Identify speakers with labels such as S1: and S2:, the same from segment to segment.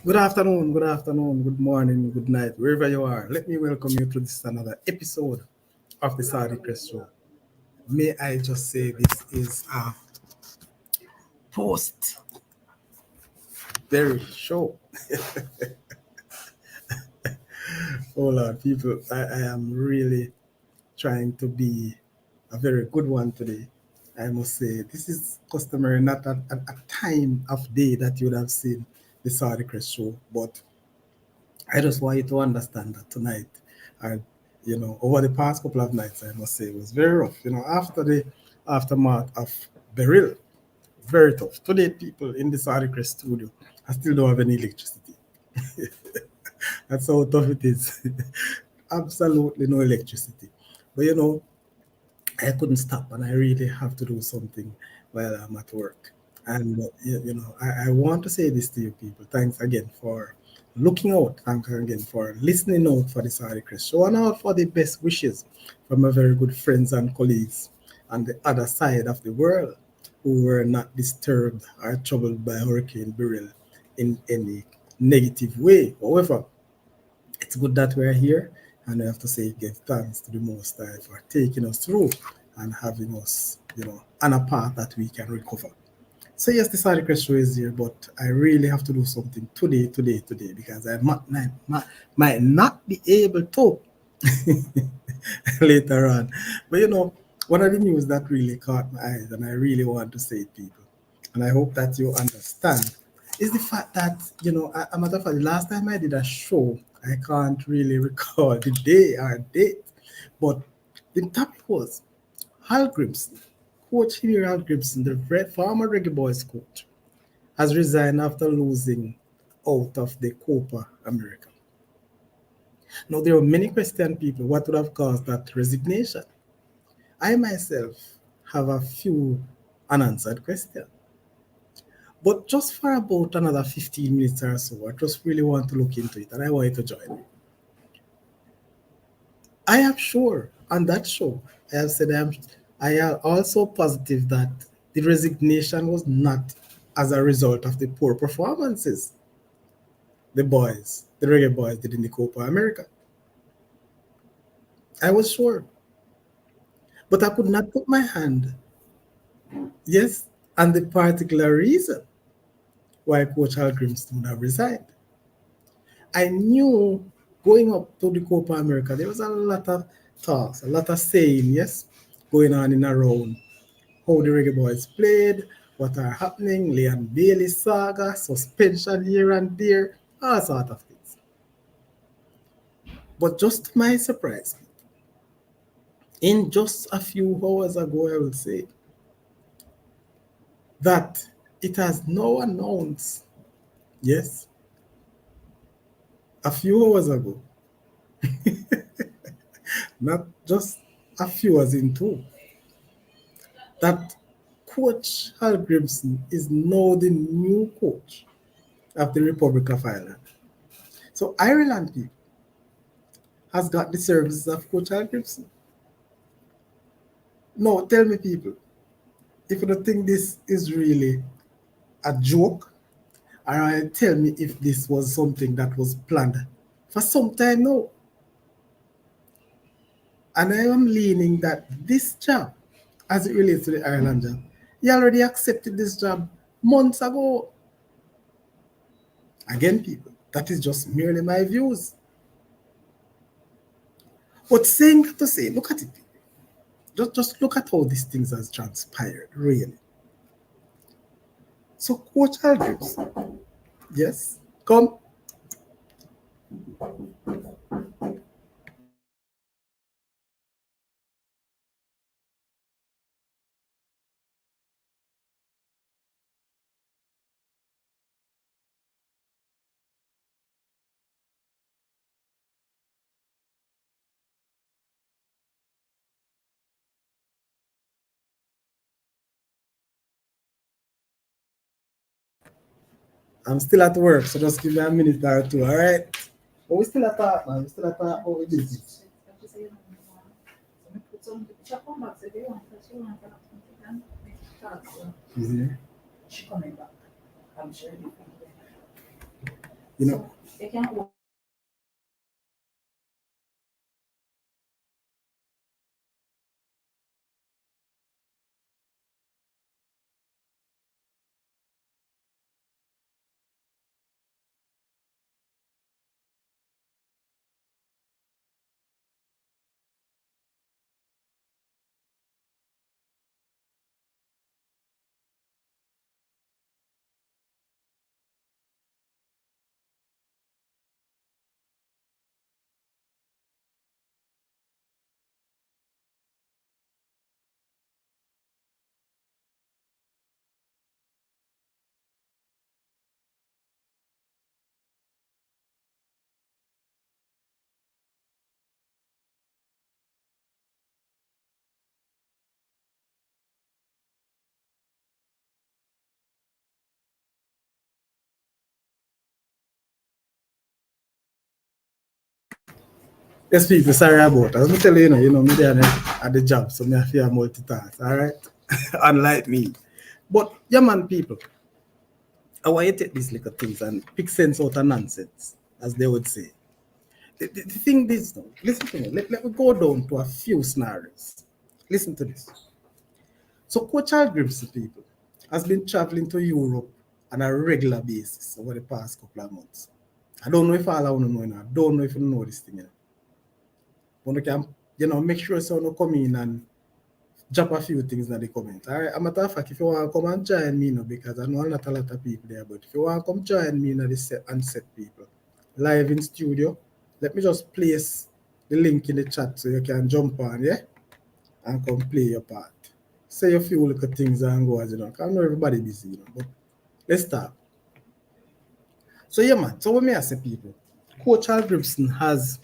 S1: Good afternoon, good morning, good night, wherever you are. Let me welcome you to this another episode of the Saudi Crest Show. May I just say this is a post very show. Oh Lord, people, I am really trying to be a very good one today. I must say, this is customary, not a time of day that you would have seen the Saudi Crest Show, but I just want you to understand that tonight, and over the past couple of nights, I must say it was very rough. After the aftermath of Beryl, very tough. Today, people in the Saudi Crest studio, I still don't have any electricity. That's how tough it is. Absolutely no electricity. But I couldn't stop, and I really have to do something while I'm at work. And I want to say this to you people. Thanks again for looking out. Thanks again for listening out for the Saudi Crest Show and out for the best wishes from my very good friends and colleagues on the other side of the world who were not disturbed or troubled by Hurricane Beryl in any negative way. However, it's good that we're here, and we have to say give thanks to the Most High for taking us through and having us, on a path that we can recover. So yes, the Saudi Crest Show is here, but I really have to do something today, because I might not be able to later on. But one of the news that really caught my eyes, and I really want to say it, people, and I hope that you understand, is the fact that, a matter of fact, the last time I did a show, I can't really recall the day or date, but the topic was Hallgrímsson, Coach Heimir Hallgrimsson, the former Reggae Boys coach, has resigned after losing out of the Copa America. Now, there are many questions, people, what would have caused that resignation? I myself have a few unanswered questions. But just for about another 15 minutes or so, I just really want to look into it and I want you to join me. I am sure on that show, I have said I am also positive that the resignation was not as a result of the poor performances the Reggae Boys did in the Copa America. I was sure. But I could not put my hand, yes, on the particular reason why Coach Hallgrímsson would have resigned. I knew going up to the Copa America, there was a lot of talks, a lot of saying, yes, going on in around how the Reggae Boys played, what are happening, Leon Bailey saga, suspension here and there, all sort of things. But just to my surprise, in just a few hours ago, I would say, that it has now announced, yes, a few hours ago, not just a few as in two, that Coach Hallgrímsson is now the new coach of the Republic of Ireland. So Ireland people has got the services of Coach Hallgrímsson. Now tell me people, if you don't think this is really a joke, or tell me if this was something that was planned for some time now. And I am leaning that this job, as it relates to the Ireland job, he already accepted this job months ago. Again, people, that is just merely my views. But saying that to say, look at it, people. Just look at how these things has transpired, really. So, Coach Aldridge, yes, come. I'm still at work, so just give me a minute or two, all right? But we still at talk, man. We still at talk about business. Mhm. You know, yes, people, sorry about that. Let me tell you know, me there at the job, so me have to multitask, all right? Unlike me. But, yeah, man, people, I want you to take these little things and pick sense out of nonsense, as they would say. The thing is, though, listen to me. Let me go down to a few scenarios. Listen to this. So, Coach Hallgrímsson, people, has been traveling to Europe on a regular basis over the past couple of months. I don't know if all I want to know, I don't know if you know this thing. But you can, make sure someone come in and drop a few things in the comments. All right. A matter of fact, if you want to come and join me, because I know not a lot of people there, but if you want to come join me in the set and set people live in studio, let me just place the link in the chat so you can jump on, yeah, and come play your part. Say a few little things and go as I know everybody busy, but let's start. So yeah, man. So what may I say, people? Coach Hallgrímsson has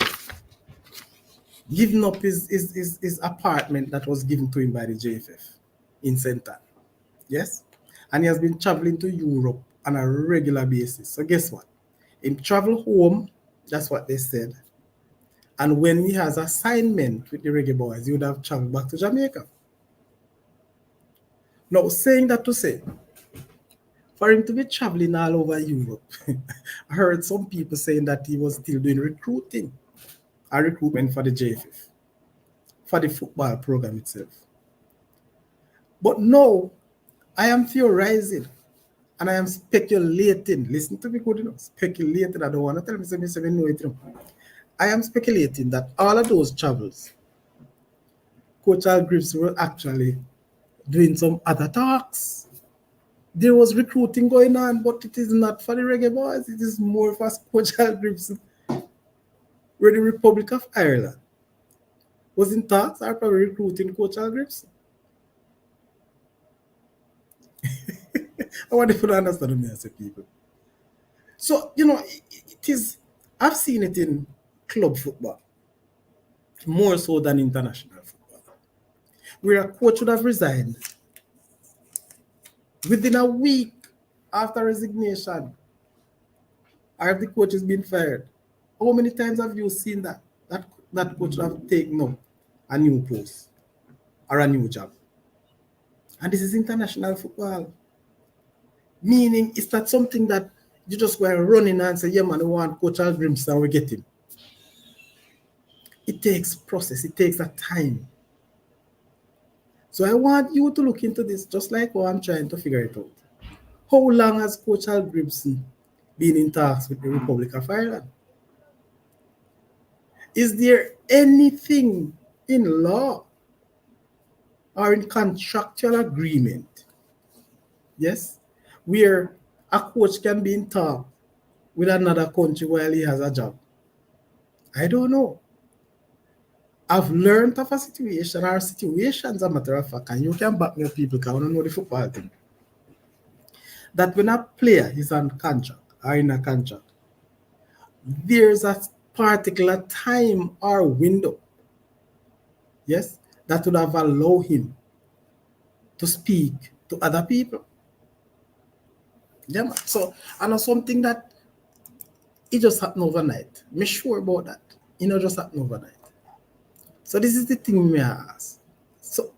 S1: given up his apartment that was given to him by the JFF in St. Ann. Yes? And he has been traveling to Europe on a regular basis. So guess what? He travel home, that's what they said. And when he has assignment with the Reggae Boys, he would have traveled back to Jamaica. Now, saying that to say, for him to be traveling all over Europe, I heard some people saying that he was still doing recruitment for the JFF, for the football program itself. But no, I am theorizing and I am speculating. Listen to me good enough. Speculating. I don't want to tell me something know it. I am speculating that all of those travels, Coach Hallgrímsson were actually doing some other talks. There was recruiting going on, but it is not for the Reggae Boys. It is more for Coach Hallgrímsson. Where the Republic of Ireland was in talks, are probably recruiting Coach Hallgrímsson. I want you to understand me as a people. So, it is, I've seen it in club football more so than international football, where a coach would have resigned within a week after resignation, or if the coach has been fired. How many times have you seen that? That coach would have taken up a new post or a new job. And this is international football. Meaning it's not something that you just go and run in and say, yeah, man, we want Coach Hallgrímsson and we get him. It takes process, it takes a time. So I want you to look into this just like how I'm trying to figure it out. How long has Coach Hallgrímsson been in talks with the Republic of Ireland? Is there anything in law or in contractual agreement, yes, where a coach can be in talk with another country while he has a job? I don't know. I've learned of a situation or situations, a matter of fact, and you can back me up, people, because I want to know the football thing. That when a player is on contract or in a contract, there's a particular time or window, yes, that would have allowed him to speak to other people. Yeah, man. So I know something that it just happened overnight. I'm sure about that. Just happened overnight. So this is the thing me ask. So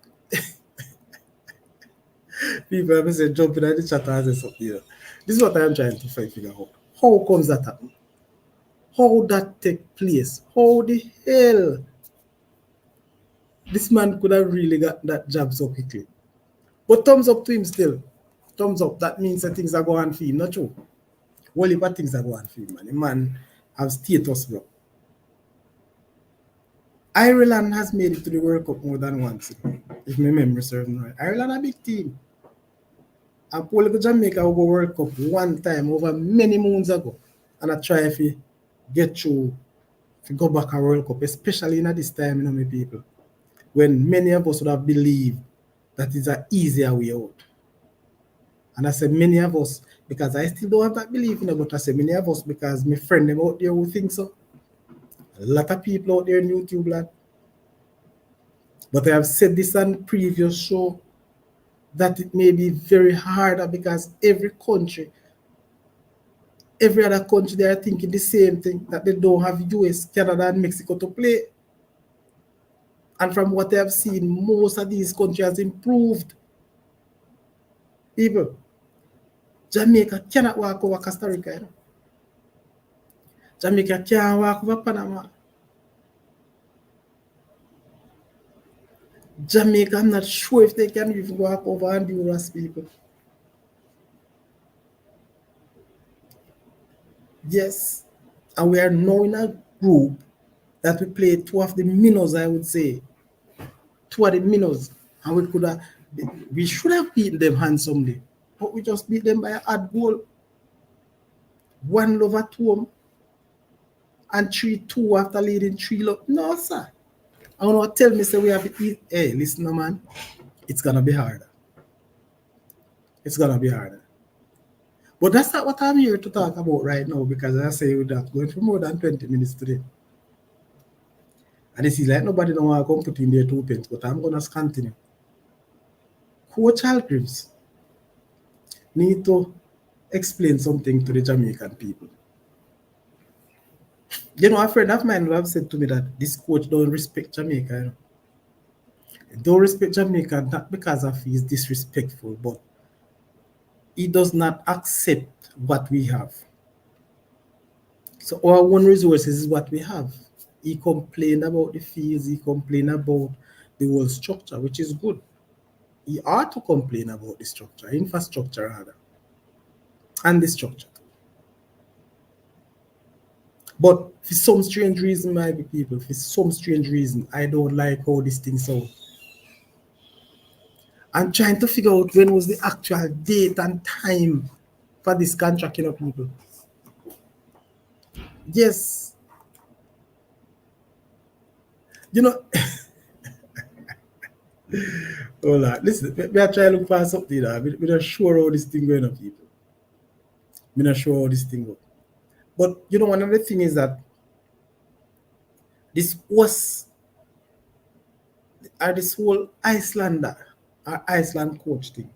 S1: people have said jumping at the chat and say something. This is what I'm trying to figure out. How comes that happen? How that take place? How the hell this man could have really got that job so quickly? But thumbs up to him still. Thumbs up. That means that things are going for him, not true. Whole heap of things are going for him, man. The man have status, bro. Ireland has made it to the World Cup more than once, if my memory serves me right. Ireland a big team. And Paul Jamaica will go World Cup one time over many moons ago. And I try if he get through, if he go back a World Cup, especially in this time, my people, when many of us would have believed that it's an easier way out. And I said many of us, because I still don't have that belief in it, but I said many of us because my friend them out there who think so. A lot of people out there in YouTube land. But I have said this on previous show that it may be very harder because every other country, they are thinking the same thing, that they don't have US, Canada, and Mexico to play. And from what I have seen, most of these countries has improved. People, Jamaica cannot walk over Costa Rica. You know? Jamaica can't walk over Panama. Jamaica, I'm not sure if they can even walk over Honduras, people. Yes. And we are now in a group that we play two of the minnows, I would say. Two of the minnows. And we should have beaten them handsomely. But we just beat them by a hard goal. 1 over 2 and 3-2 after leading 3. No, sir. I want to tell me, say we have to eat. Hey, listen, man. It's going to be harder. It's going to be harder. But that's not what I'm here to talk about right now, because I say we're going for more than 20 minutes today. And this is like nobody don't want to come put in their 2 pence, but I'm going to continue. Coach Hallgrímsson need to explain something to the Jamaican people. You know, a friend of mine have said to me that this coach don't respect Jamaica. You know? Don't respect Jamaica, not because of he's disrespectful, but he does not accept what we have. So our one resources is what we have. He complained about the fees, he complained about the whole structure, which is good. He ought to complain about the structure, infrastructure rather, and the structure. But for some strange reason, my people, for some strange reason, I don't like how this thing sounds. I'm trying to figure out when was the actual date and time for this contract, you know, people. Yes. You know, hold on, listen, we are trying to look for something now. We're not sure how this thing going on, people. We're not sure how this thing goes. But, you know, another thing is that this whole Iceland coach thing,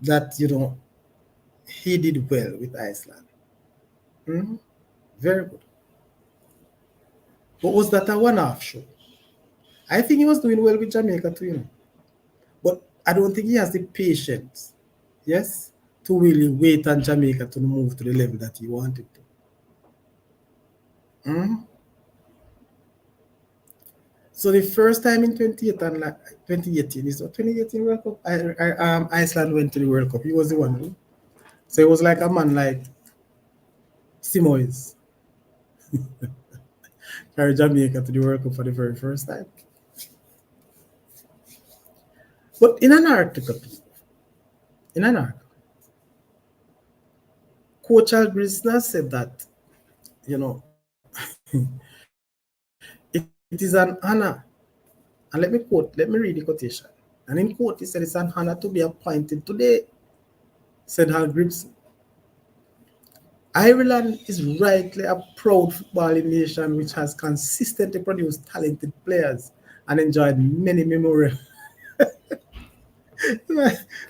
S1: that, you know, he did well with Iceland. Mm-hmm. Very good. But was that a one-off show? I think he was doing well with Jamaica too, you know. But I don't think he has the patience, yes, to really wait on Jamaica to move to the level that he wanted to. Mm-hmm. So the first time in 2018 is 2018 World Cup, Iceland went to the World Cup. He was the one who. So it was like a man like Simoes carried Jamaica to the World Cup for the very first time. But in an article, Coach Hallgrímsson said that, you know, it is an honor. And let me read the quotation. And in quote, he said, it's an honor to be appointed today, said Hallgrímsson. Ireland is rightly a proud footballing nation which has consistently produced talented players and enjoyed many memorable.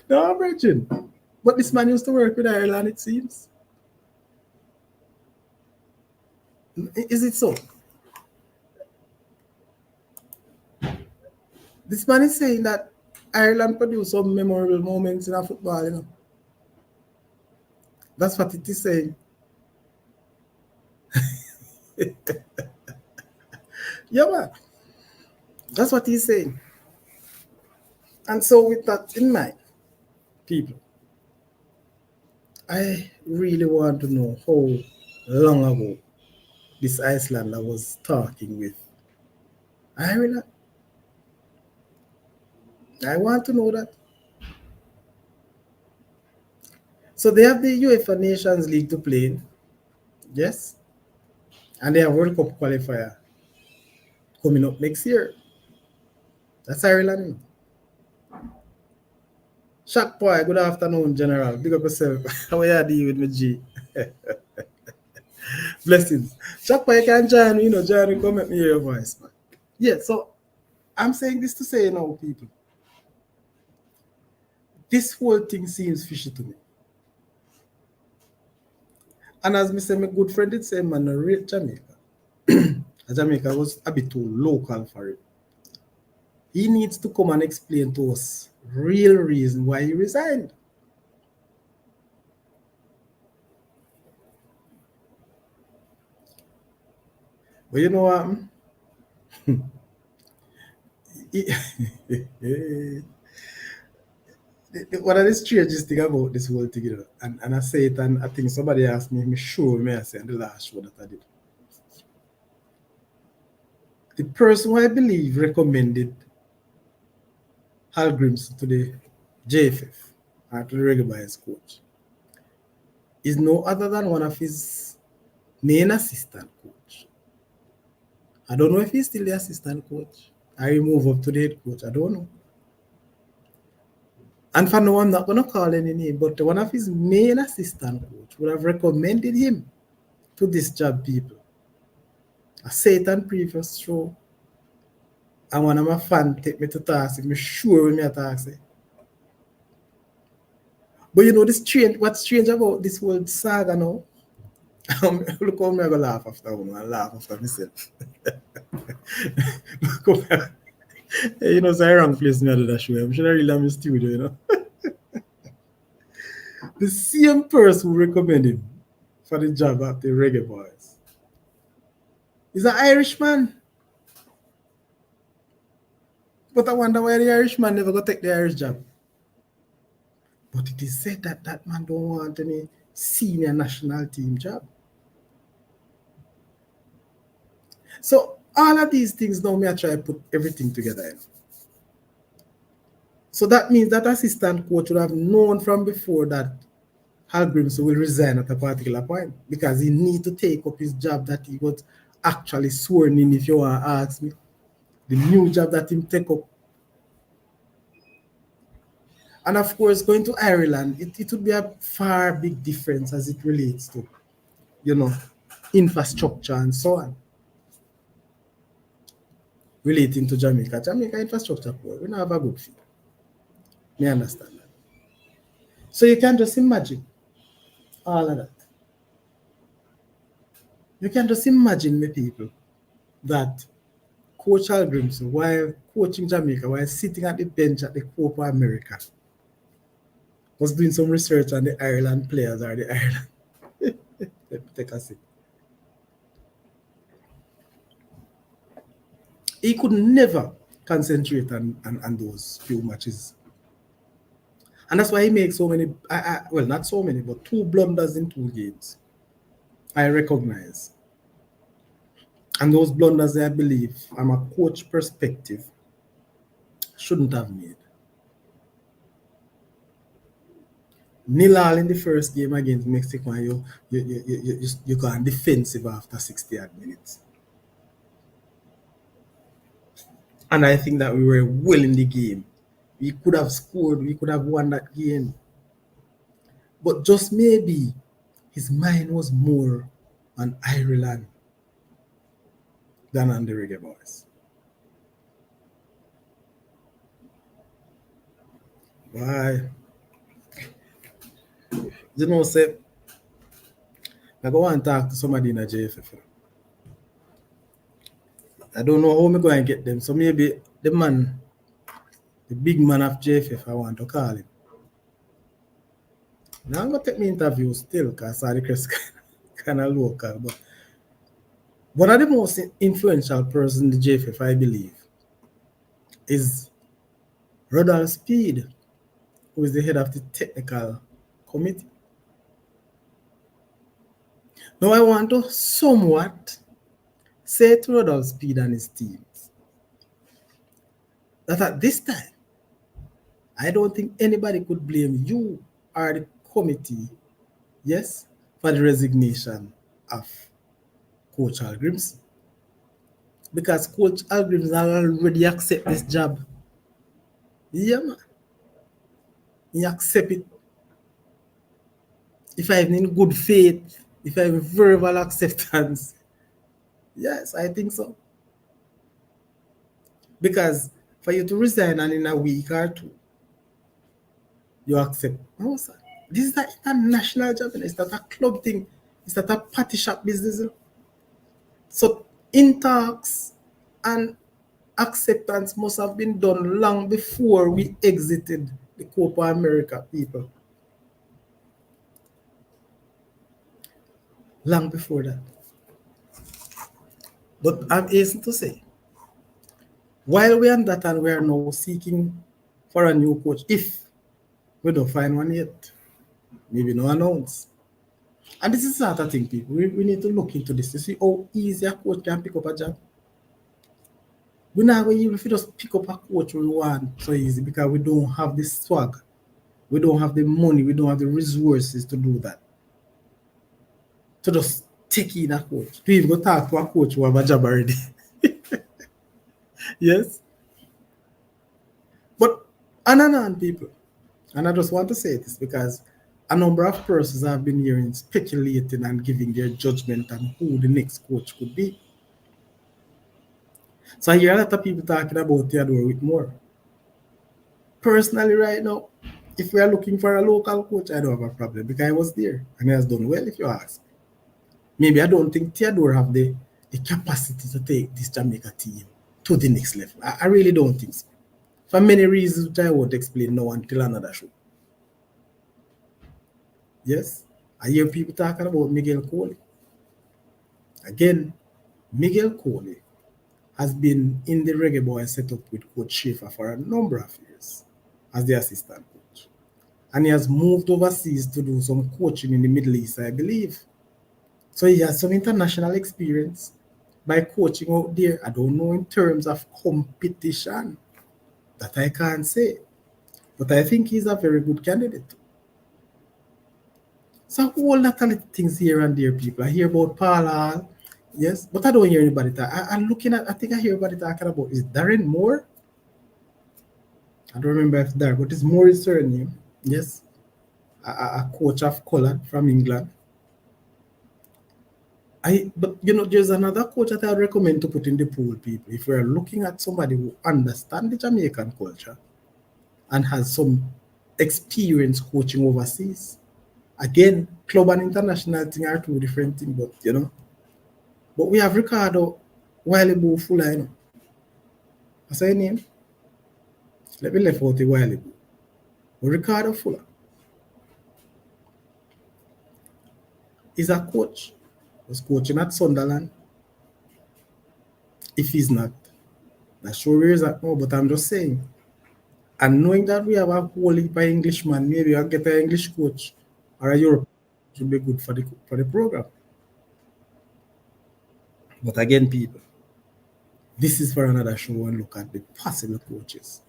S1: No, Virgin. But this man used to work with Ireland, it seems. Is it so? This man is saying that Ireland produced some memorable moments in our football, you know. That's what it is saying. Yeah, man. That's what he's saying. And so, with that in mind, people, I really want to know how long ago this Icelander was talking with Ireland. I want to know that. So they have the UEFA Nations League to play in, yes, and they have World Cup qualifier coming up next year. That's Ireland. Shock boy, good afternoon, General. Big up yourself. How are you doing with me, G? Blessings. Shock boy, you can join me, join me, come let me hear your voice, man. Yeah, so I'm saying this to say now, people, this whole thing seems fishy to me. And as me say, my good friend did say, man, I rate Jamaica. Jamaica was a bit too local for him. He needs to come and explain to us real reason why he resigned. But you know what? One of the strangest thing about this whole thing, and I say it, and I think somebody asked me sure me, I say in the last show that I did. The person who I believe recommended Hallgrímsson to the JFF, or to the Reggae Boys coach, is no other than one of his main assistant coach. I don't know if he's still the assistant coach. I move up to the head coach. I don't know. And for now, I'm not going to call any name, but one of his main assistant coach would have recommended him to this job, people. I say it on previous show. And one of my fans take me to task, I'm sure when me attack say. But what's strange about this whole saga now? Look how me I go laugh after one and laugh after myself. Look how it's a wrong place me I do that show. I'm sure I really am in studio, The same person who recommended him for the job at the Reggae Boys is an Irishman. But I wonder why the Irishman never go take the Irish job. But it is said that that man don't want any senior national team job. So all of these things now, me I try to put everything together. So that means that assistant coach would have known from before that Hallgrímsson will resign at a particular point because he need to take up his job that he was actually sworn in, if you want to ask me. The new job that he take up. And of course, going to Ireland, it would be a far big difference as it relates to, infrastructure and so on. Relating to Jamaica. Jamaica infrastructure poor. We don't have a good fee. Me understand that. So you can just imagine all of that. You can just imagine the people that Coach Hallgrímsson, while coaching Jamaica, while sitting at the bench at the Copa America, was doing some research on the Ireland players or the Ireland. Let me take a sip. He could never concentrate on those few matches. And that's why he makes so many, well, not so many, but 2 blunders in 2 games. I recognize. And those blunders, I believe, from a coach perspective, shouldn't have made. 0-0 in the first game against Mexico, and you got defensive after 60 minutes. And I think that we were well in the game. We could have scored, we could have won that game. But just maybe his mind was more on Ireland than on the Reggae Boys. Why? Say, I go and talk to somebody in a JFF. I don't know how I'm going to get them. So maybe the big man of JFF, I want to call him. Now I'm going to take my interview still because I request kind of local. But One of the most influential persons in the JFF, I believe, is Rodal Speed, who is the head of the technical committee. Now, I want to somewhat say to Rodal Speed and his teams that at this time, I don't think anybody could blame you or the committee, yes, for the resignation of Coach Hallgrímsson. Because Coach Hallgrímsson already accept this job. Yeah, man. He accept it. If I'm in good faith, if I have verbal acceptance, yes, I think so. Because for you to resign and in a week or two, you accept. No, sir. This is an international job. It's not a club thing. It's not a party shop business. So in talks and acceptance must have been done long before we exited the Copa America, people. Long before that. But I'm hasten to say, while we're on that and we are now seeking for a new coach, if we don't find one yet, maybe no announce. And this is not a thing, people. We need to look into this to see how easy a coach can pick up a job. We're not going to even just pick up a coach we want so easy because we don't have the swag. We don't have the money. We don't have the resources to do that. To just take in a coach. To even go talk to a coach who have a job already. Yes? But on people, and I just want to say this because a number of persons have been hearing speculating and giving their judgment on who the next coach could be. So I hear a lot of people talking about Theodore Whitmore. Personally, right now, if we are looking for a local coach, I don't have a problem because I was there and he has done well, if you ask. Maybe I don't think Theodore have the capacity to take this Jamaica team to the next level. I really don't think so. For many reasons which I won't explain now until another show. Yes, I hear people talking about Miguel Coley. Again, Miguel Coley has been in the Reggae Boys setup with Coach Schaefer for a number of years as the assistant coach. And he has moved overseas to do some coaching in the Middle East, I believe. So he has some international experience by coaching out there. I don't know in terms of competition. That I can't say. But I think he's a very good candidate. So a whole lot of little things here and there, people. I hear about Paul Hall, yes, but I don't hear anybody talk. I'm looking at, I think I hear everybody talking about, is Darren Moore? I don't remember if Darren, but it's Moore's surname, yes. A coach of color from England. But you know, there's another coach that I would recommend to put in the pool, people. If we're looking at somebody who understands the Jamaican culture and has some experience coaching overseas. Again, club and international thing are two different things, but you know. But we have Ricardo Wiley Fuller, you know. What's her name? Let me left out the Wiley. Ricardo Fuller is a coach. Was coaching at Sunderland. If he's not, not sure where he's at now, but I'm just saying. And knowing that we have a whole heap of Englishman, maybe I'll get an English coach or a European should be good for the program. But again, people, this is for another show and look at the possible coaches.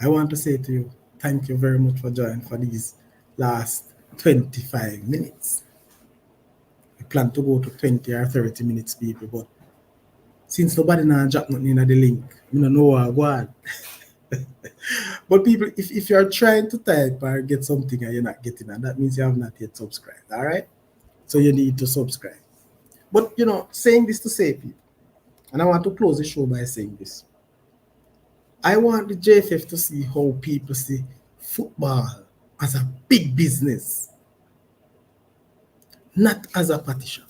S1: I want to say to you, thank you very much for joining for these last 25 minutes. We plan to go to 20 or 30 minutes, people, but since nobody now drop nothing in the link, we don't know what go on. But people, if you're trying to type or get something and you're not getting it, that means you have not yet subscribed, all right? So you need to subscribe. But, you know, saying this to say, people, and I want to close the show by saying this. I want the JFF to see how people see football as a big business, not as a party shop,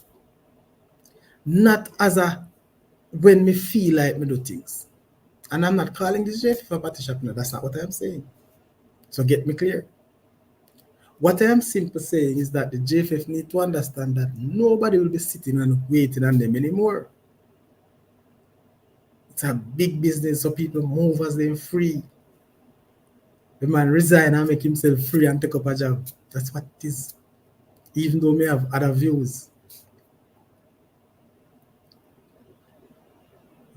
S1: not as a when me feel like me do things. And I'm not calling this JFF a party shop, no, that's not what I'm saying. So get me clear. What I am simply saying is that the JFF need to understand that nobody will be sitting and waiting on them anymore. It's a big business, so people move as they're free. The man resign and make himself free and take up a job. That's what it is. Even though may have other views.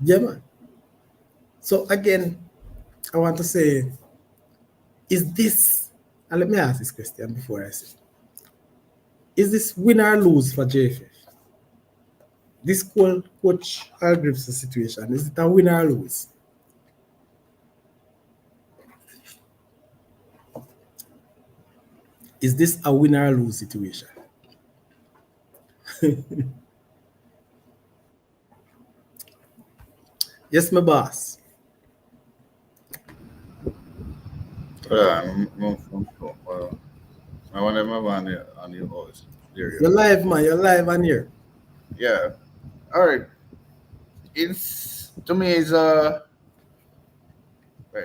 S1: Yeah, man. So again, I want to say, is this, and let me ask this question before I say, is this win or lose for JFF? This coach Hallgrímsson situation, is it a win or lose? Is this a win or lose situation? Yes, my boss.
S2: I want to move on your voice. There you
S1: You're
S2: go.
S1: live, man. You're live on here.
S2: Yeah. All right. It's to me is right,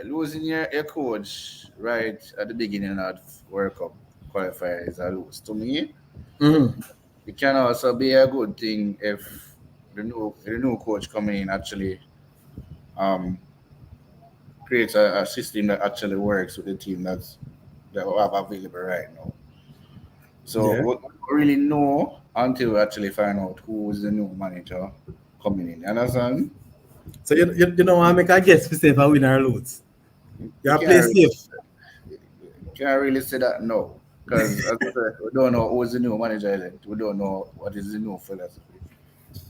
S2: losing your coach right at the beginning of World Cup qualifier is a lose. To me,
S1: Mm-hmm.
S2: it can also be a good thing if the new coach coming in actually um creates a system that actually works with the team that we have available right now. So
S1: Yeah.
S2: we don't really know until we actually find out who is the new manager coming in. You understand?
S1: So you know I make a guess for say if I win or lose. You
S2: You
S1: are play
S2: can't really,
S1: safe.
S2: you can't really say that no. Because as I said, we don't know who's the new manager elect. We don't know what is the new philosophy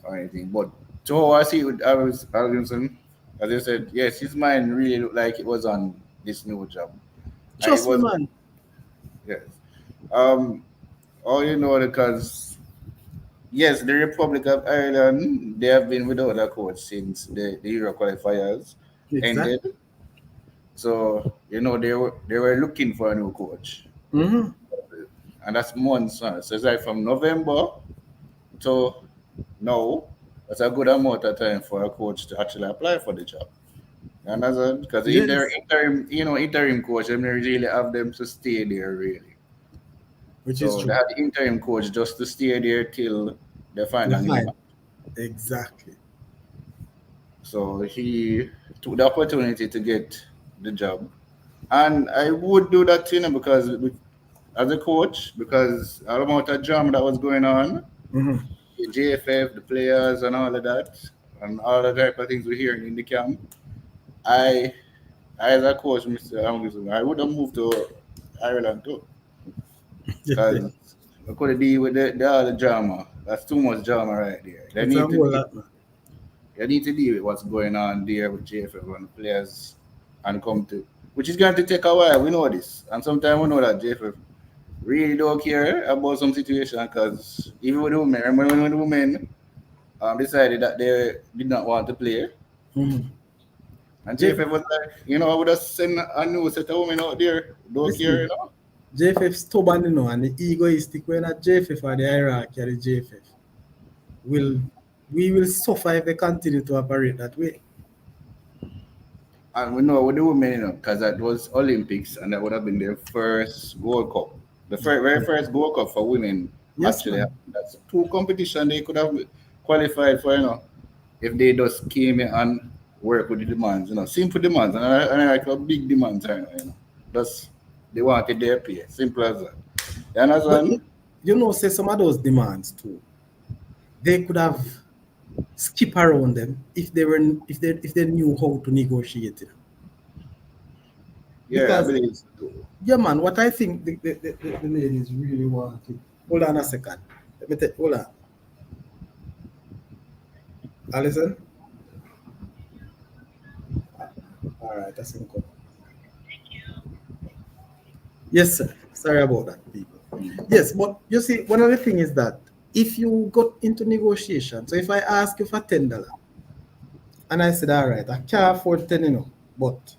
S2: or anything. But to how I see it with Hallgrímsson, as I said, yes, his mind really looked like it was on this new job. And it
S1: Trust me,
S2: was,
S1: man.
S2: yes. Um, all you know, because yes, the Republic of Ireland, they have been without a coach since the Euro qualifiers ended.
S1: Exactly.
S2: So, they were looking for a new coach.
S1: Mm-hmm.
S2: And that's months. So it's like from November to now, that's a good amount of time for a coach to actually apply for the job. You understand? Because the
S1: Yes.
S2: interim coach, they don't really have them to stay there really.
S1: Which is
S2: So they
S1: true.
S2: had the interim coach just to stay there till they find
S1: The
S2: a new man.
S1: fine. Exactly.
S2: So he took the opportunity to get the job. And I would do that, because as a coach, because all amount of drama that was going on,
S1: Mm-hmm.
S2: the JFF, the players, and all of that, and all the type of things we're hearing in the camp, I, as a coach, Mr. Hallgrímsson, I would have moved to Ireland too, because I could deal with the all the drama. That's too much drama right there. They
S1: It's a
S2: need to
S1: whole
S2: deal.
S1: lot, man.
S2: They need to deal with what's going on there with JFF and the players, and come to, which is going to take a while. We know this, and sometimes we know that JFF really don't care about some situation, because even with the women, remember when the women decided that they did not want to play,
S1: Mm-hmm.
S2: and
S1: Jeff,
S2: JFF was like, I would have sent a new set of women out there, don't care,
S1: listen, JFF stubborn, and the egoistic when at JFF or the hierarchy of the JFF will we will suffer if they continue to operate that way.
S2: And we know with the women, because that was Olympics, and that would have been their first Gold Cup, the very
S1: Yeah.
S2: first Gold Cup for women.
S1: Yes,
S2: Actually,
S1: man.
S2: that's two competition they could have qualified for, if they just came in and work with the demands, simple demands, and I like a big demands right now, Just they wanted their pay, simple as that. You
S1: But
S2: understand?
S1: say some of those demands too, they could have skip around them if they knew how to negotiate it.
S2: Yeah, I
S1: Because
S2: believe so too.
S1: yeah, man, what I think the ladies really wanted. Hold on a second. Hold on. Alison? All right, that's in. Yes, sir. Sorry about that, people. Yes, but you see, one of the things is that if you got into negotiation, so if I ask you for $10 and I said, all right, I can't afford 10, but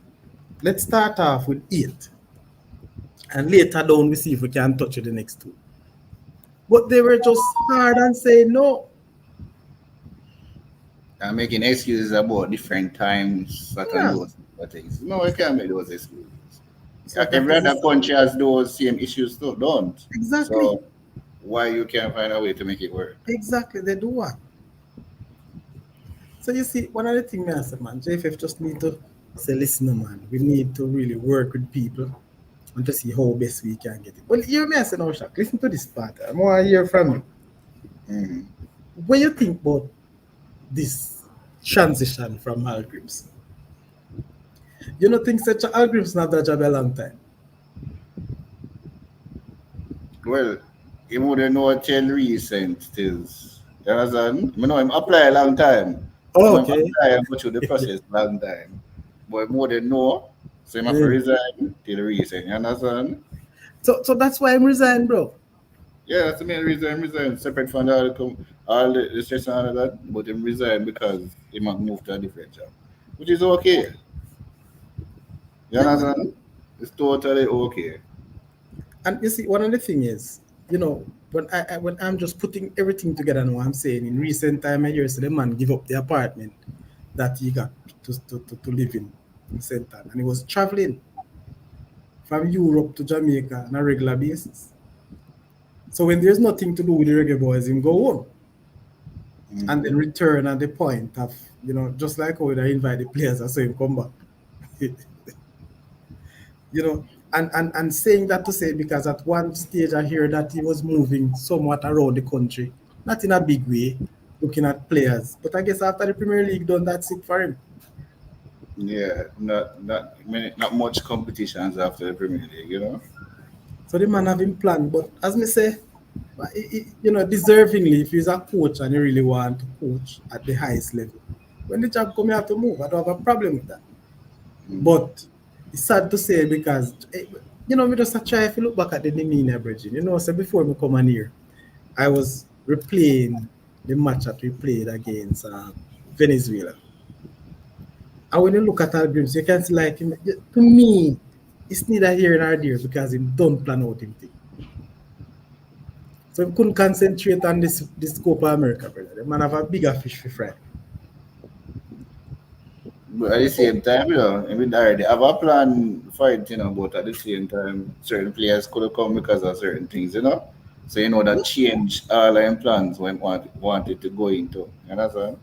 S1: let's start off with 8. And later down, we see if we can touch the next two. But they were just hard and say no.
S2: I'm making excuses about different times that and
S1: Yeah.
S2: those things. No, I can't make those excuses.
S1: So that
S2: Every
S1: is
S2: other country has those same issues too, don't?
S1: exactly,
S2: So why you can't find a way to make it work?
S1: exactly they do what. So you see, one of the things I said, man, JFF just need to say, listen, man, we need to really work with people and to see how best we can get it. Well, you may say, no, Shaq, listen to this part. I want to hear from you.
S2: Mm.
S1: What you think about this transition from Hallgrímsson? You know, think such Hallgrímsson have that job a long time.
S2: Well, he wouldn't know till recent still. You understand? I know him apply a long time. I
S1: Oh,
S2: know him
S1: okay.
S2: apply and go through the process long time. But more than know, so him have to
S1: Yeah.
S2: resign till recent. You understand?
S1: So that's why I'm resigned, bro.
S2: Yeah, that's the main reason him resign. Separate from all the stress and all of that. But him resign because he might move to a different job. Which is okay. You
S1: Yeah, man.
S2: understand? It's totally okay.
S1: And you see, one of the thing is, you know, when I'm just putting everything together and what I'm saying, in recent time I hear so the man give up the apartment that he got to live in St. Ann. And he was traveling from Europe to Jamaica on a regular basis. So when there's nothing to do with the reggae boys, him go home and then
S2: Mm-hmm.
S1: return at the point of, you know, just like how they invite the players and say him come back. You know, and saying that to say because at one stage I hear that he was moving somewhat around the country, not in a big way, looking at players. But I guess after the Premier League done, that's it for him.
S2: Yeah, not much competitions after the Premier League, you know.
S1: So the man having planned, but as me say, you know, deservingly, if he's a coach and he really want to coach at the highest level, when the job come, you have to move. I don't have a problem with that.
S2: Mm.
S1: But it's sad to say because, you know, we just a try if you look back at the Nimina Bridging, you know, so before me come on here, I was replaying the match that we played against Venezuela. And when you look at Hallgrímsson, you can see like him, to me, it's neither here nor there because he don't plan out him thing. So he couldn't concentrate on this Copa America, brother. The man have a bigger fish for fry.
S2: But at the same time, you know, I mean, already have a plan for it, you know, but at the same time, certain players could have come because of certain things, you know. So you know that change all them plans when wanted to go into. You understand?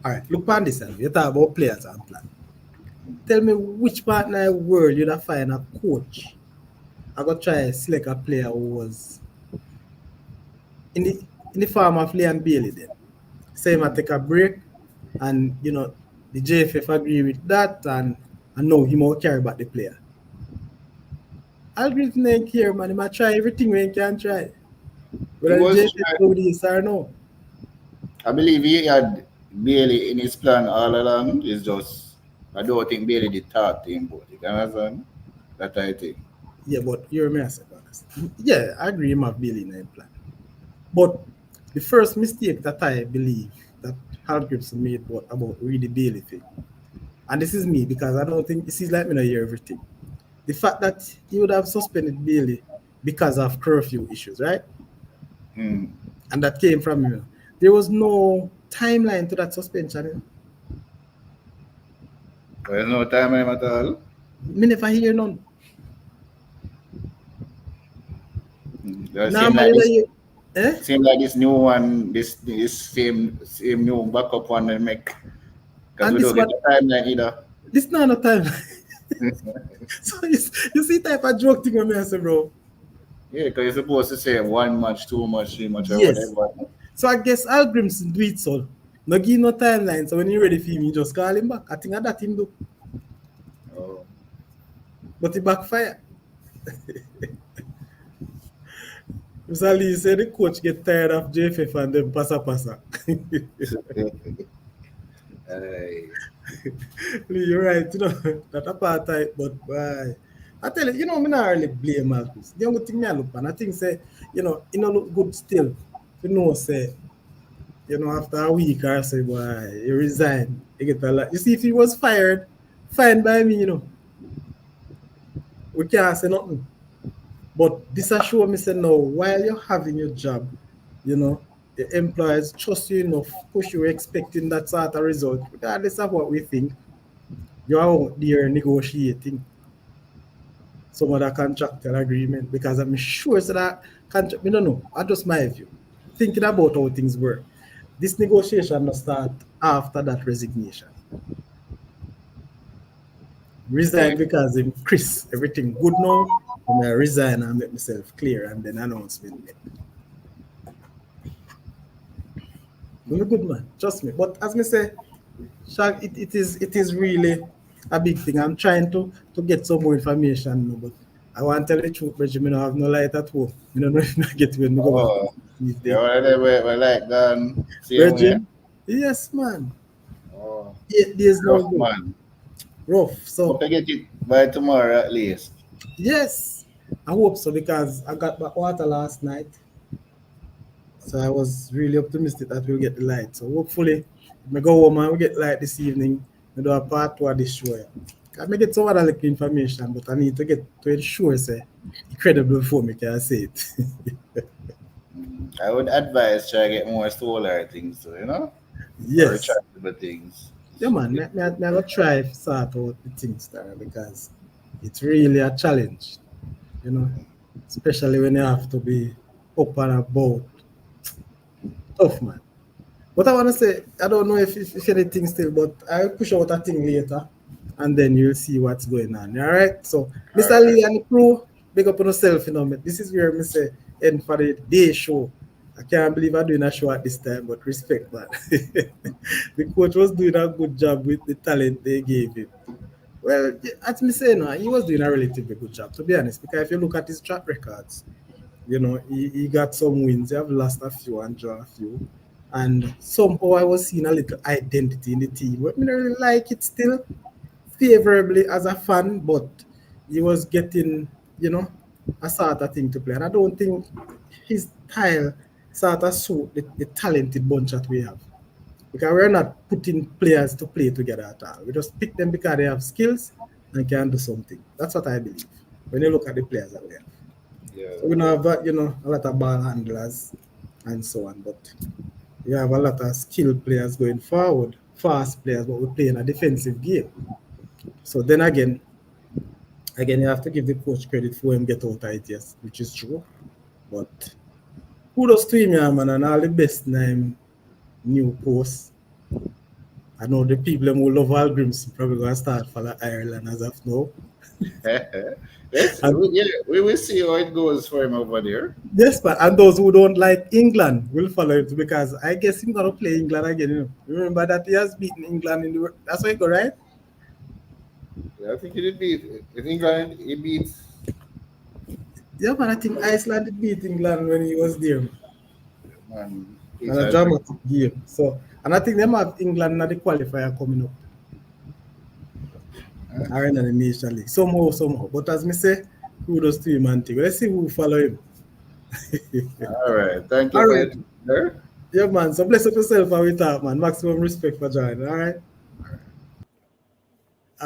S1: All right, look on this side. You talk about players and plan. Tell me which partner in the world you'd have find a coach. I got try select a player who was in the in the form of Leon Bailey then. Say him I take a break and you know the JFF agree with that and know he more care about the player. Hallgrímsson ain't care, man. He might try everything we can try.
S2: It
S1: Whether the
S2: was,
S1: JFF do this or no.
S2: I believe he had Bailey in his plan all along. It's just, I don't think Bailey did talk to him about it. You understand? That I think.
S1: Yeah, but you're me, I said honest. Yeah, I agree him have Bailey in the plan. But the first mistake that I believe that Hallgrímsson made about really Bailey thing, and this is me because I don't think this is like me not hear everything. The fact that he would have suspended Bailey because of curfew issues, right?
S2: Mm.
S1: And that came from him. There was no timeline to that suspension.
S2: There's no time at all.
S1: Me never hear none.
S2: Mm. It
S1: Normally, when you,
S2: seem like this new one, this same new backup one they make because
S1: and
S2: we
S1: this
S2: don't get
S1: what
S2: the timeline either.
S1: this not no time. So you see type of joke thing when me I say, bro.
S2: Yeah, because you're supposed to say one match, two match, three match, or
S1: Yes.
S2: whatever.
S1: So I guess Hallgrímsson do it so. No give no timeline. So when you're ready for him, you just call him back. I think that him do.
S2: Oh.
S1: But he backfire. Mr. Lee said the coach get tired of JFF and then passa.
S2: Aye.
S1: Lee, you're right, you know, that apartheid, but why? I tell you, you know, me not really blame Marcus. The only thing me I look and I think say, you know, it no look good still. You know, say, you know, after a week or say, why, he resigned. You get a lot. You see, if he was fired, fine by me, you know. We can't say nothing. But this assure me say no, while you're having your job, you know, the employers trust you enough, push you expecting that sort of result, regardless of what we think, you're out there negotiating. some other contractual agreement because I'm sure so that contract. I don't know. I just my view. Thinking about how things work. This negotiation must start after that resignation. Resign
S2: Okay.
S1: because in Chris, everything good now. So I resign and make myself clear and then announcement made. I'm a good man, trust me. But as me say, Shag, it is really a big thing. I'm trying to get some more information, but I want to tell the truth, but I don't have no light at home. I don't know if I get when I go back
S2: Oh,
S1: if
S2: yeah,
S1: they
S2: well, they were like gone same way.
S1: Virgin. Yes, man.
S2: Oh,
S1: 8 days now
S2: rough
S1: go.
S2: man.
S1: Rough.
S2: Hope
S1: So
S2: I get it by tomorrow at least.
S1: yes, I hope so because I got back water last night. So I was really optimistic that we'll get the light. So hopefully, if I go home and we get light this evening, we do a part two of this show. Yeah. I may get some other like information, but I need to get to ensure say credible before me can say it.
S2: I would advise try to get more solar things, so, or
S1: Yes.
S2: rechargeable things.
S1: Yeah, man. Me I go try to sort out the things there because it's really a challenge, you know, especially when you have to be up and about. Tough, man. But I want to say, I don't know if anything still, but I'll push out a thing later and then you'll see what's going on. All right. So,
S2: All
S1: Mr.
S2: right.
S1: Lee and the crew, big up on yourself, This is where I say, end for the day show. I can't believe I'm doing a show at this time, but respect, man. The coach was doing a good job with the talent they gave him. Well, as me say now, he was doing a relatively good job, to be honest, because if you look at his track records, he got some wins. He have lost a few and draw a few. And somehow I was seeing a little identity in the team. But I don't really like it still favorably as a fan, but he was getting, you know, a sort of thing to play. And I don't think his style sort of suit the talented bunch that we have. Because we're not putting players to play together at all. We just pick them because they have skills and can do something. That's what I believe when you look at the players that we have. So
S2: Yeah.
S1: we don't have a lot of ball handlers and so on, but we have a lot of skilled players going forward, fast players, but we play in a defensive game. So then again, you have to give the coach credit for him get out of it, yes, which is true. But kudos to him, yeah, man, and all the best name new posts. I know the people who love Hallgrímsson probably gonna start for like Ireland as of now. And
S2: We will see how it goes for him over there.
S1: yes, but and those who don't like England will follow it because I guess he's gonna play England again. Remember that he has beaten England in the that's why he go right.
S2: Yeah, I think he did beat. In England, he beat.
S1: Yeah, man. I think Iceland did beat England when he was there,
S2: Man,
S1: and a
S2: Icelandic.
S1: dramatic game. So, and I think them have England at the qualifier coming up, are in the Nation League somehow. But as me say, kudos to him, man. Let's see who follow him.
S2: All right. Thank you
S1: All
S2: for
S1: right,
S2: your time there.
S1: yeah, man. So bless up yourself and we talk, man. Maximum respect for joining. All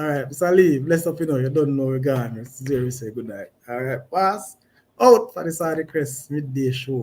S1: right, Mr. Lee, bless up, you don't know we're gone. It's zero, say good night. All right, pass out for the Saudi Crest midday show.